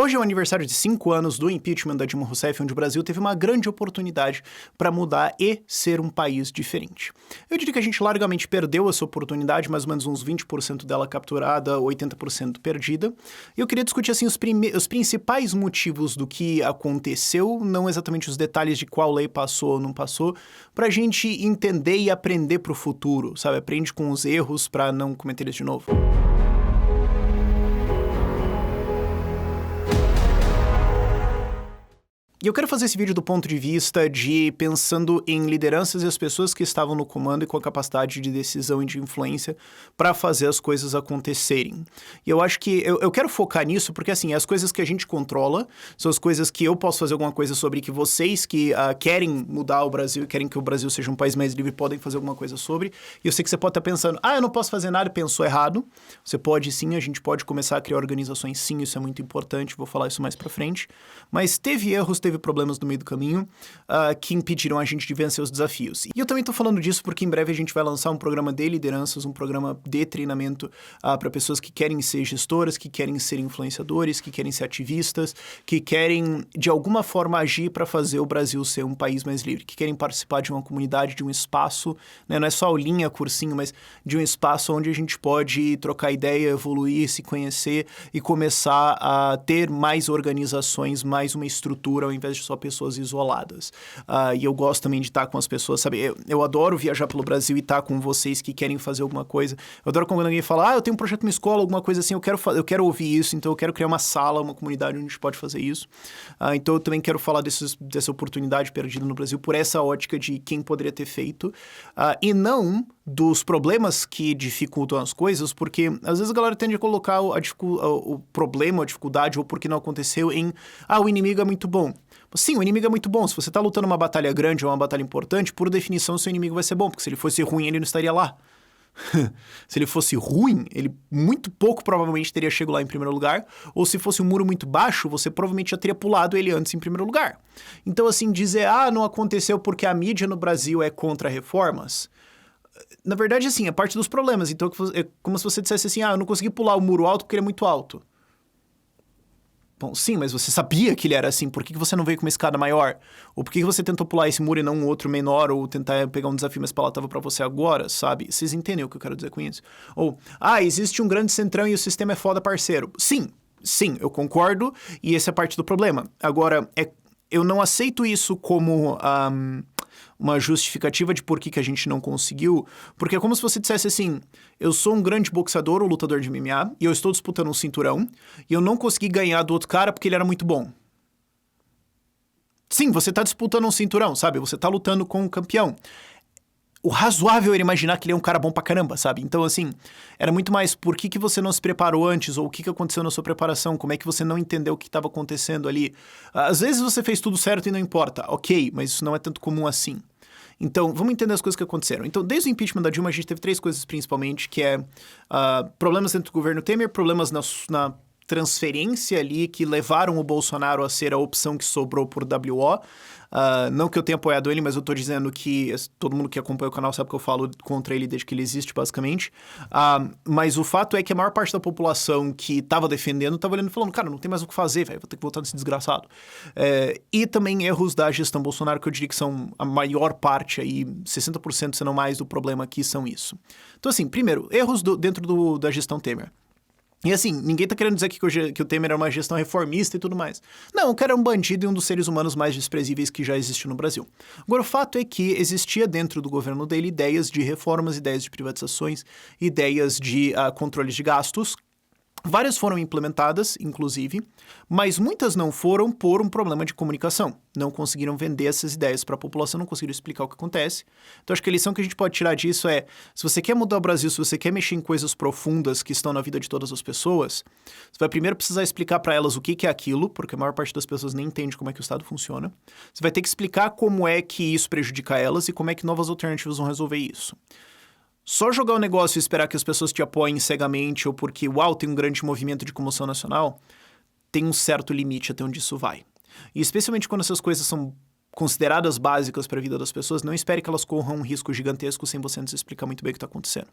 Hoje é o aniversário de 5 anos do impeachment da Dilma Rousseff, onde o Brasil teve uma grande oportunidade para mudar e ser um país diferente. Eu diria que a gente largamente perdeu essa oportunidade, mais ou menos uns 20% dela capturada, 80% perdida. E eu queria discutir assim, os principais motivos do que aconteceu, não exatamente os detalhes de qual lei passou ou não passou, para a gente entender e aprender para o futuro, sabe? Aprende com os erros para não cometer eles de novo. E eu quero fazer esse vídeo do ponto de vista de pensando em lideranças e as pessoas que estavam no comando e com a capacidade de decisão e de influência para fazer as coisas acontecerem. E eu acho que eu quero focar nisso porque, assim, as coisas que a gente controla são as coisas que eu posso fazer alguma coisa sobre, que vocês que querem mudar o Brasil e querem que o Brasil seja um país mais livre podem fazer alguma coisa sobre. E eu sei que você pode estar pensando, eu não posso fazer nada, pensou errado. Você pode sim, a gente pode começar a criar organizações sim, isso é muito importante, vou falar isso mais pra frente. Mas teve erros, teve problemas no meio do caminho que impediram a gente de vencer os desafios. E eu também tô falando disso porque em breve a gente vai lançar um programa de lideranças, um programa de treinamento para pessoas que querem ser gestoras, que querem ser influenciadores, que querem ser ativistas, que querem de alguma forma agir para fazer o Brasil ser um país mais livre, que querem participar de uma comunidade, de um espaço, né? Não é só aulinha, cursinho, mas de um espaço onde a gente pode trocar ideia, evoluir, se conhecer e começar a ter mais organizações, mais uma estrutura, ao invés de só pessoas isoladas. E eu gosto também de estar com as pessoas, sabe? Eu adoro viajar pelo Brasil e estar com vocês que querem fazer alguma coisa. Eu adoro quando alguém fala, eu tenho um projeto na escola, alguma coisa assim, eu quero ouvir isso, então eu quero criar uma sala, uma comunidade onde a gente pode fazer isso. Então eu também quero falar dessa oportunidade perdida no Brasil por essa ótica de quem poderia ter feito, e não dos problemas que dificultam as coisas, porque às vezes a galera tende a colocar o problema, a dificuldade, ou porque não aconteceu em, o inimigo é muito bom. Sim, o inimigo é muito bom. Se você tá lutando uma batalha grande ou uma batalha importante, por definição, seu inimigo vai ser bom, porque se ele fosse ruim, ele não estaria lá. Se ele fosse ruim, ele muito pouco provavelmente teria chegado lá em primeiro lugar, ou se fosse um muro muito baixo, você provavelmente já teria pulado ele antes em primeiro lugar. Então, assim, dizer, não aconteceu porque a mídia no Brasil é contra reformas, na verdade, assim, é parte dos problemas. Então, é como se você dissesse assim, eu não consegui pular o muro alto porque ele é muito alto. Bom, sim, mas você sabia que ele era assim, por que você não veio com uma escada maior? Ou por que você tentou pular esse muro e não um outro menor, ou tentar pegar um desafio mais palatável pra você agora, sabe? Vocês entendem o que eu quero dizer com isso? Ou, existe um grande centrão e o sistema é foda, parceiro. Sim, eu concordo, e essa é parte do problema. Agora, eu não aceito isso como uma justificativa de por que a gente não conseguiu, porque é como se você dissesse assim, eu sou um grande boxeador ou lutador de MMA, e eu estou disputando um cinturão, e eu não consegui ganhar do outro cara porque ele era muito bom. Sim, você tá disputando um cinturão, sabe? Você tá lutando com um campeão. O razoável era imaginar que ele é um cara bom pra caramba, sabe? Então, assim, era muito mais por que você não se preparou antes, ou o que aconteceu na sua preparação, como é que você não entendeu o que estava acontecendo ali. Às vezes você fez tudo certo e não importa, ok, mas isso não é tanto comum assim. Então, vamos entender as coisas que aconteceram. Então, desde o impeachment da Dilma, a gente teve 3 coisas principalmente, que é problemas dentro do governo Temer, problemas na transferência ali que levaram o Bolsonaro a ser a opção que sobrou por WO. Não que eu tenha apoiado ele, mas eu tô dizendo que todo mundo que acompanha o canal sabe que eu falo contra ele desde que ele existe, basicamente. Mas o fato é que a maior parte da população que tava defendendo tava olhando e falando, cara, não tem mais o que fazer, velho, vou ter que votar nesse desgraçado. E também erros da gestão Bolsonaro, que eu diria que são a maior parte aí, 60% se não mais do problema aqui são isso. Então, assim, primeiro, erros dentro da gestão Temer. E assim, ninguém tá querendo dizer que o Temer era uma gestão reformista e tudo mais. Não, o cara é um bandido e um dos seres humanos mais desprezíveis que já existiu no Brasil. Agora, o fato é que existia dentro do governo dele ideias de reformas, ideias de privatizações, ideias de controles de gastos. Várias foram implementadas, inclusive, mas muitas não foram por um problema de comunicação. Não conseguiram vender essas ideias para a população, não conseguiram explicar o que acontece. Então, acho que a lição que a gente pode tirar disso é, se você quer mudar o Brasil, se você quer mexer em coisas profundas que estão na vida de todas as pessoas, você vai primeiro precisar explicar para elas o que é aquilo, porque a maior parte das pessoas nem entende como é que o Estado funciona. Você vai ter que explicar como é que isso prejudica elas e como é que novas alternativas vão resolver isso. Só jogar o negócio e esperar que as pessoas te apoiem cegamente ou porque, tem um grande movimento de comoção nacional, tem um certo limite até onde isso vai. E especialmente quando essas coisas são consideradas básicas para a vida das pessoas, não espere que elas corram um risco gigantesco sem você nos explicar muito bem o que está acontecendo.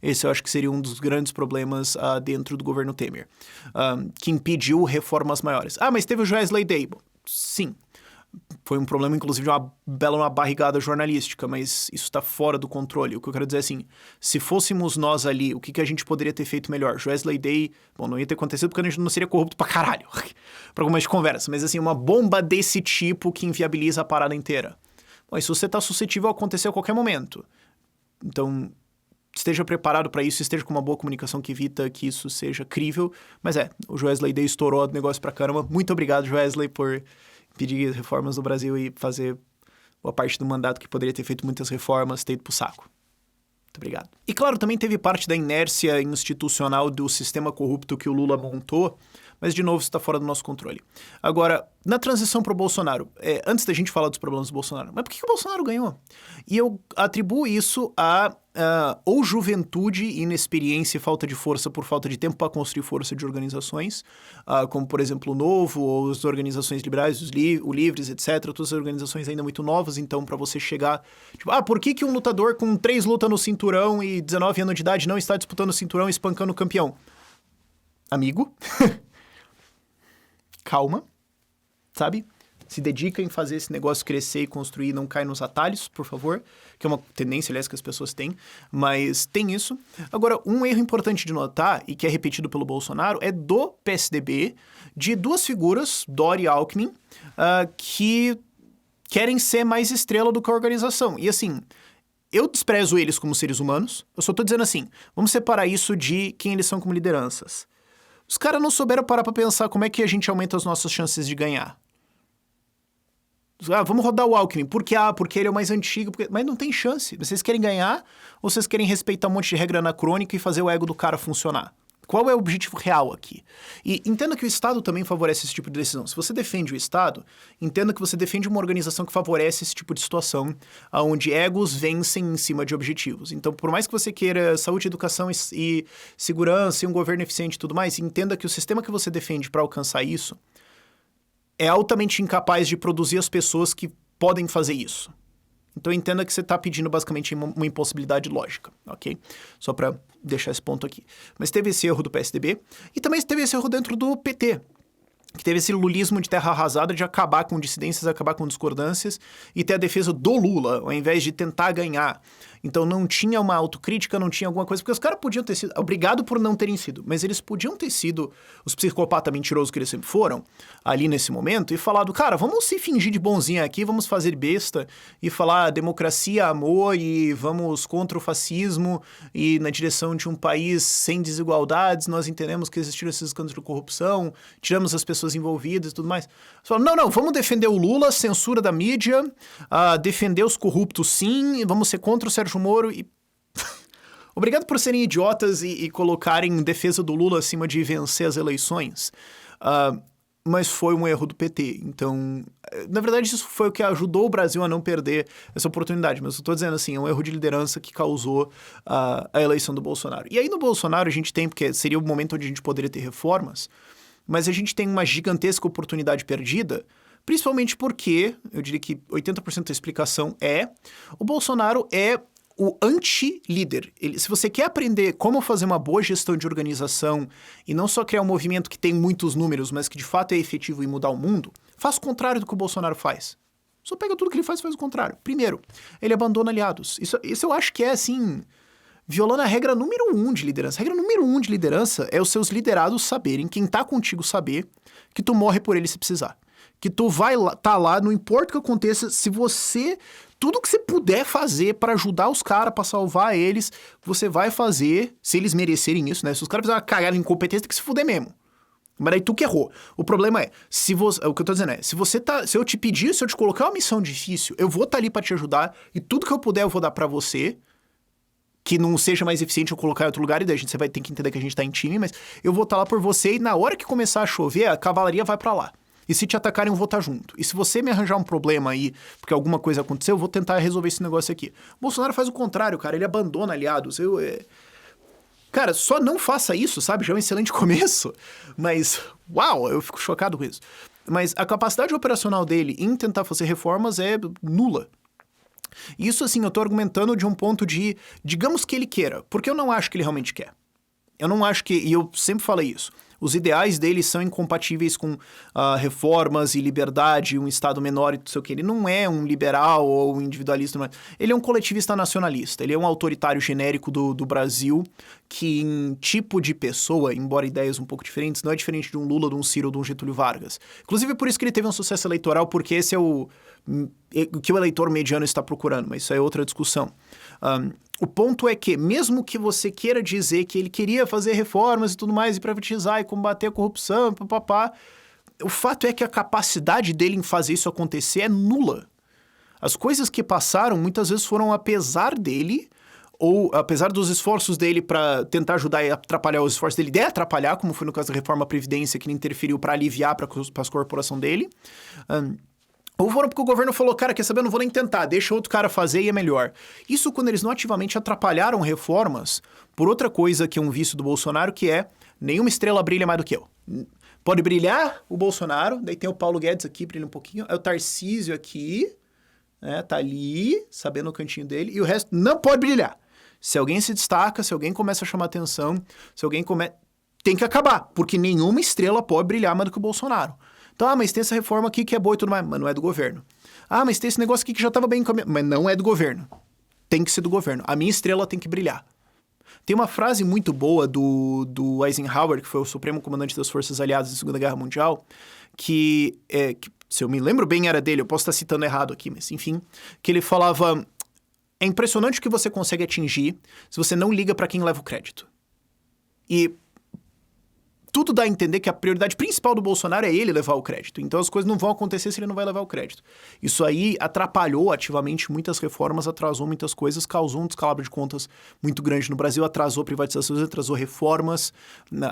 Esse eu acho que seria um dos grandes problemas dentro do governo Temer, que impediu reformas maiores. Mas teve o Wesley Day. Sim, foi um problema, inclusive, de uma barrigada jornalística, mas isso está fora do controle. O que eu quero dizer é assim, se fôssemos nós ali, o que a gente poderia ter feito melhor? Wesley Day, não ia ter acontecido porque a gente não seria corrupto pra caralho, pra algumas conversas, mas assim, uma bomba desse tipo que inviabiliza a parada inteira. Bom, isso você tá suscetível a acontecer a qualquer momento. Então, esteja preparado para isso, esteja com uma boa comunicação que evita que isso seja crível. Mas o Wesley Day estourou o negócio pra caramba. Muito obrigado, Wesley, por pedir reformas no Brasil e fazer boa parte do mandato que poderia ter feito muitas reformas, ter ido pro saco. Muito obrigado. E claro, também teve parte da inércia institucional do sistema corrupto que o Lula montou, mas de novo isso está fora do nosso controle. Agora, na transição pro Bolsonaro, antes da gente falar dos problemas do Bolsonaro, mas por que o Bolsonaro ganhou? E eu atribuo isso a ou juventude, inexperiência e falta de força por falta de tempo para construir força de organizações, como por exemplo o Novo, ou as organizações liberais, o Livres, etc. Todas as organizações ainda muito novas, então para você chegar, tipo, por que um lutador com 3 lutas no cinturão e 19 anos de idade não está disputando o cinturão e espancando o campeão? Amigo, calma, sabe? Se dedica em fazer esse negócio crescer e construir, não cai nos atalhos, por favor, que é uma tendência, aliás, que as pessoas têm, mas tem isso. Agora, um erro importante de notar, e que é repetido pelo Bolsonaro, é do PSDB, de 2 figuras, Dória e Alckmin, que querem ser mais estrela do que a organização. E assim, eu desprezo eles como seres humanos, eu só tô dizendo assim, vamos separar isso de quem eles são como lideranças. Os caras não souberam parar pra pensar como é que a gente aumenta as nossas chances de ganhar. Vamos rodar o Alckmin. Por quê? Porque ele é o mais antigo. Mas não tem chance. Vocês querem ganhar ou vocês querem respeitar um monte de regra anacrônica e fazer o ego do cara funcionar? Qual é o objetivo real aqui? E entenda que o Estado também favorece esse tipo de decisão. Se você defende o Estado, entenda que você defende uma organização que favorece esse tipo de situação, onde egos vencem em cima de objetivos. Então, por mais que você queira saúde, educação e segurança e um governo eficiente e tudo mais, entenda que o sistema que você defende para alcançar isso é altamente incapaz de produzir as pessoas que podem fazer isso. Então entenda que você está pedindo basicamente uma impossibilidade lógica, ok? Só para deixar esse ponto aqui. Mas teve esse erro do PSDB e também teve esse erro dentro do PT, que teve esse lulismo de terra arrasada de acabar com dissidências, acabar com discordâncias e ter a defesa do Lula, ao invés de tentar ganhar. Então não tinha uma autocrítica, não tinha alguma coisa, porque os caras podiam ter sido, obrigado por não terem sido, mas eles podiam ter sido os psicopatas mentirosos que eles sempre foram, ali nesse momento, e falado, cara, vamos se fingir de bonzinho aqui, vamos fazer besta, e falar democracia, amor, e vamos contra o fascismo, e na direção de um país sem desigualdades, nós entendemos que existiram esses escândalos de corrupção, tiramos as pessoas envolvidas e tudo mais. Falaram, não, vamos defender o Lula, censura da mídia, defender os corruptos sim, vamos ser contra o Sérgio Moro e... Obrigado por serem idiotas e colocarem defesa do Lula acima de vencer as eleições, mas foi um erro do PT. Então, na verdade, isso foi o que ajudou o Brasil a não perder essa oportunidade. Mas eu tô dizendo assim, é um erro de liderança que causou a eleição do Bolsonaro. E aí no Bolsonaro a gente tem, porque seria o momento onde a gente poderia ter reformas, mas a gente tem uma gigantesca oportunidade perdida, principalmente porque, eu diria que 80% da explicação o Bolsonaro é o anti-líder. Se você quer aprender como fazer uma boa gestão de organização e não só criar um movimento que tem muitos números, mas que de fato é efetivo em mudar o mundo, faça o contrário do que o Bolsonaro faz. Só pega tudo que ele faz e faz o contrário. Primeiro, ele abandona aliados. Isso eu acho que é, assim, violando a regra número 1 de liderança. A regra número 1 de liderança é os seus liderados saberem, quem tá contigo saber, que tu morre por ele se precisar. Que tu vai tá lá, não importa o que aconteça, se você... Tudo que você puder fazer pra ajudar os caras, pra salvar eles, você vai fazer, se eles merecerem isso, né? Se os caras fizerem uma cagada de incompetência, tem que se fuder mesmo. Mas daí tu que errou. O problema é, o que eu tô dizendo é, se eu te pedir, se eu te colocar uma missão difícil, eu vou estar ali pra te ajudar, e tudo que eu puder eu vou dar pra você, que não seja mais eficiente eu colocar em outro lugar, e daí você vai ter que entender que a gente tá em time, mas eu vou estar lá por você, e na hora que começar a chover, a cavalaria vai pra lá. E se te atacarem, eu vou estar junto. E se você me arranjar um problema aí, porque alguma coisa aconteceu, eu vou tentar resolver esse negócio aqui. O Bolsonaro faz o contrário, cara. Ele abandona aliados. Cara, só não faça isso, sabe? Já é um excelente começo. Mas Uau, eu fico chocado com isso. Mas a capacidade operacional dele em tentar fazer reformas é nula. Isso, assim, eu tô argumentando de um ponto de, digamos que ele queira, porque eu não acho que ele realmente quer. Eu não acho que, e eu sempre falei isso, os ideais dele são incompatíveis com reformas e liberdade, um Estado menor e não sei o que. Ele não é um liberal ou um individualista, mas ele é um coletivista nacionalista, ele é um autoritário genérico do Brasil, que em tipo de pessoa, embora ideias um pouco diferentes, não é diferente de um Lula, de um Ciro ou de um Getúlio Vargas. Inclusive por isso que ele teve um sucesso eleitoral, porque esse é o que o eleitor mediano está procurando, mas isso é outra discussão. O ponto é que, mesmo que você queira dizer que ele queria fazer reformas e tudo mais, e privatizar e combater a corrupção, papapá, o fato é que a capacidade dele em fazer isso acontecer é nula. As coisas que passaram muitas vezes foram apesar dele, ou apesar dos esforços dele para tentar ajudar e atrapalhar os esforços dele de atrapalhar, como foi no caso da reforma da Previdência, que ele interferiu para aliviar para as corporações dele. Ou foram porque o governo falou, cara, quer saber, eu não vou nem tentar, deixa outro cara fazer e é melhor. Isso quando eles não ativamente atrapalharam reformas por outra coisa que é um vício do Bolsonaro, que é nenhuma estrela brilha mais do que eu. Pode brilhar o Bolsonaro, daí tem o Paulo Guedes aqui, brilha um pouquinho, é o Tarcísio aqui, né, tá ali, sabendo o cantinho dele, e o resto não pode brilhar. Se alguém se destaca, se alguém começa a chamar atenção, se alguém começa... Tem que acabar, porque nenhuma estrela pode brilhar mais do que o Bolsonaro. Então, mas tem essa reforma aqui que é boa e tudo mais, mas não é do governo. Mas tem esse negócio aqui que já estava bem encaminhado, mas não é do governo. Tem que ser do governo. A minha estrela tem que brilhar. Tem uma frase muito boa do Eisenhower, que foi o supremo comandante das Forças Aliadas na Segunda Guerra Mundial, que se eu me lembro bem, era dele, eu posso estar citando errado aqui, mas enfim, que ele falava, é impressionante o que você consegue atingir se você não liga para quem leva o crédito. E tudo dá a entender que a prioridade principal do Bolsonaro é ele levar o crédito. Então as coisas não vão acontecer se ele não vai levar o crédito. Isso aí atrapalhou ativamente muitas reformas, atrasou muitas coisas, causou um descalabro de contas muito grande no Brasil, atrasou privatizações, atrasou reformas,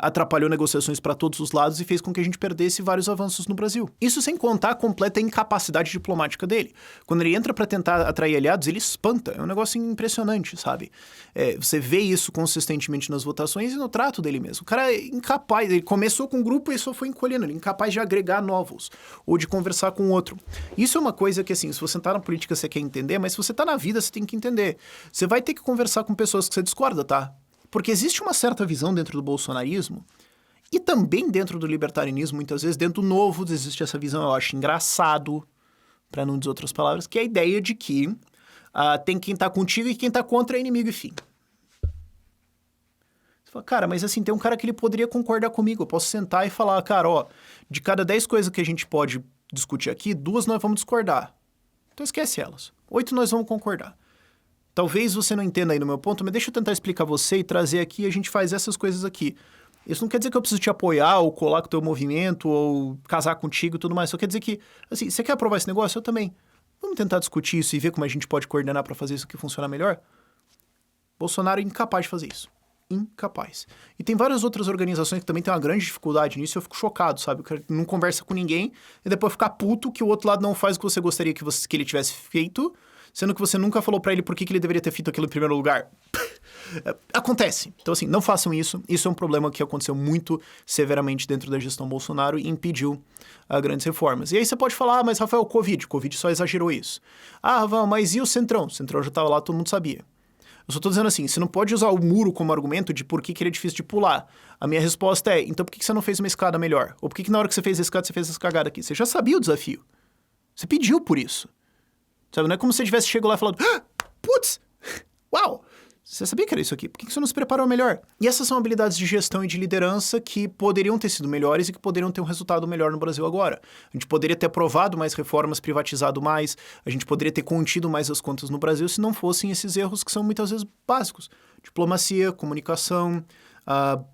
atrapalhou negociações para todos os lados e fez com que a gente perdesse vários avanços no Brasil. Isso sem contar a completa incapacidade diplomática dele. Quando ele entra para tentar atrair aliados, ele espanta. É um negócio impressionante, sabe? Você vê isso consistentemente nas votações e no trato dele mesmo. O cara é incapaz. Ele começou com um grupo e só foi encolhendo. Ele é incapaz de agregar novos ou de conversar com outro. Isso é uma coisa que, assim, se você tá na política, você quer entender, mas se você tá na vida, você tem que entender. Você vai ter que conversar com pessoas que você discorda, tá? Porque existe uma certa visão dentro do bolsonarismo e também dentro do libertarianismo, muitas vezes, dentro do novo, existe essa visão, eu acho engraçado, para não dizer outras palavras, que é a ideia de que tem quem tá contigo e quem tá contra é inimigo e fim. Fala, cara, mas assim, tem um cara que ele poderia concordar comigo. Eu posso sentar e falar, cara, ó, de cada 10 coisas que a gente pode discutir aqui, 2 nós vamos discordar. Então esquece elas. 8 nós vamos concordar. Talvez você não entenda aí no meu ponto, mas deixa eu tentar explicar você e trazer aqui e a gente faz essas coisas aqui. Isso não quer dizer que eu preciso te apoiar ou colar com o teu movimento ou casar contigo e tudo mais. Só quer dizer que, assim, você quer aprovar esse negócio? Eu também. Vamos tentar discutir isso e ver como a gente pode coordenar para fazer isso aqui funcionar melhor? Bolsonaro é incapaz de fazer isso. Incapaz. E tem várias outras organizações que também têm uma grande dificuldade nisso e eu fico chocado, sabe? O cara não conversa com ninguém e depois ficar puto que o outro lado não faz o que você gostaria que ele tivesse feito, sendo que você nunca falou pra ele por que ele deveria ter feito aquilo em primeiro lugar. Acontece. Então, assim, não façam isso. Isso é um problema que aconteceu muito severamente dentro da gestão Bolsonaro e impediu grandes reformas. E aí você pode falar, mas Rafael, Covid só exagerou isso. Rafael, mas e o Centrão? O Centrão já estava lá, todo mundo sabia. Eu só tô dizendo assim, você não pode usar o muro como argumento de por que ele é difícil de pular. A minha resposta é, então por que você não fez uma escada melhor? Ou por que na hora que você fez a escada, você fez essa cagada aqui? Você já sabia o desafio. Você pediu por isso. Sabe, não é como se você tivesse chegado lá e falado, putz, uau, você sabia que era isso aqui, por que você não se preparou melhor? E essas são habilidades de gestão e de liderança que poderiam ter sido melhores e que poderiam ter um resultado melhor no Brasil agora. A gente poderia ter aprovado mais reformas, privatizado mais, a gente poderia ter contido mais as contas no Brasil se não fossem esses erros que são muitas vezes básicos. Diplomacia, comunicação,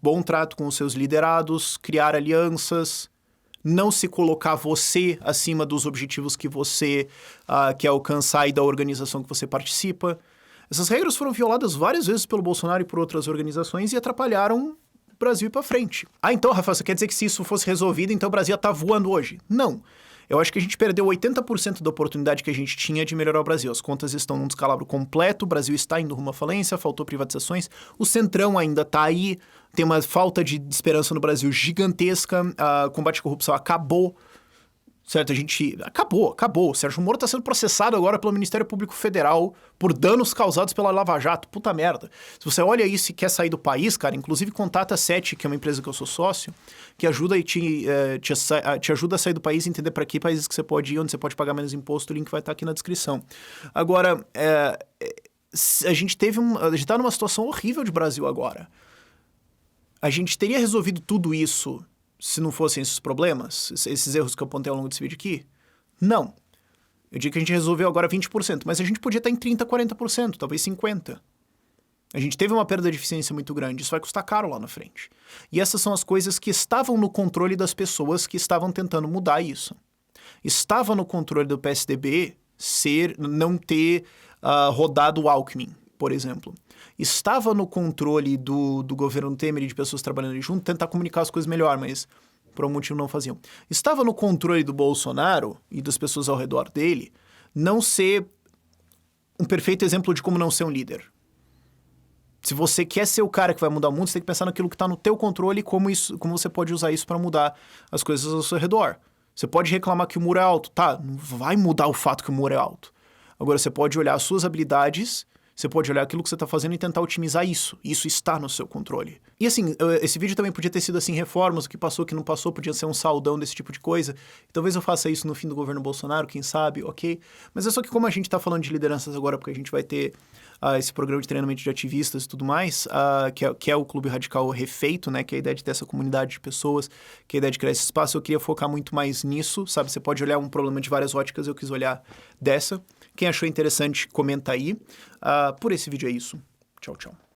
bom trato com os seus liderados, criar alianças, não se colocar você acima dos objetivos que você quer alcançar e da organização que você participa. Essas regras foram violadas várias vezes pelo Bolsonaro e por outras organizações e atrapalharam o Brasil ir para frente. Então, Rafael, você quer dizer que se isso fosse resolvido, então o Brasil ia estar voando hoje? Não. Eu acho que a gente perdeu 80% da oportunidade que a gente tinha de melhorar o Brasil. As contas estão num descalabro completo, o Brasil está indo rumo à falência, faltou privatizações, o Centrão ainda está aí, tem uma falta de esperança no Brasil gigantesca, o combate à corrupção acabou. Certo, a gente... Acabou. O Sérgio Moro tá sendo processado agora pelo Ministério Público Federal por danos causados pela Lava Jato. Puta merda. Se você olha isso e quer sair do país, cara, inclusive contata a SET, que é uma empresa que eu sou sócio, que ajuda e te ajuda a sair do país e entender para que países que você pode ir, onde você pode pagar menos imposto. O link vai estar aqui na descrição. Agora, a gente tá numa situação horrível de Brasil agora. A gente teria resolvido tudo isso se não fossem esses problemas, esses erros que eu apontei ao longo desse vídeo aqui? Não. Eu digo que a gente resolveu agora 20%, mas a gente podia estar em 30%, 40%, talvez 50%. A gente teve uma perda de eficiência muito grande, isso vai custar caro lá na frente. E essas são as coisas que estavam no controle das pessoas que estavam tentando mudar isso. Estava no controle do PSDB não ter rodado o Alckmin, por exemplo. Estava no controle do governo Temer e de pessoas trabalhando ali junto, tentar comunicar as coisas melhor, mas por algum motivo não faziam. Estava no controle do Bolsonaro e das pessoas ao redor dele não ser um perfeito exemplo de como não ser um líder. Se você quer ser o cara que vai mudar o mundo, você tem que pensar naquilo que está no teu controle e como você pode usar isso para mudar as coisas ao seu redor. Você pode reclamar que o muro é alto, tá? Não vai mudar o fato que o muro é alto. Agora você pode olhar as suas habilidades, você pode olhar aquilo que você está fazendo e tentar otimizar isso. Isso está no seu controle. E assim, esse vídeo também podia ter sido assim, reformas, o que passou, o que não passou, podia ser um saldão desse tipo de coisa. Talvez eu faça isso no fim do governo Bolsonaro, quem sabe, ok? Mas é só que como a gente está falando de lideranças agora, porque a gente vai ter esse programa de treinamento de ativistas e tudo mais, que é o Clube Radical refeito, né? Que é a ideia de ter essa comunidade de pessoas, que é a ideia de criar esse espaço. Eu queria focar muito mais nisso, sabe? Você pode olhar um problema de várias óticas, eu quis olhar dessa. Quem achou interessante, comenta aí. Por esse vídeo é isso. Tchau, tchau.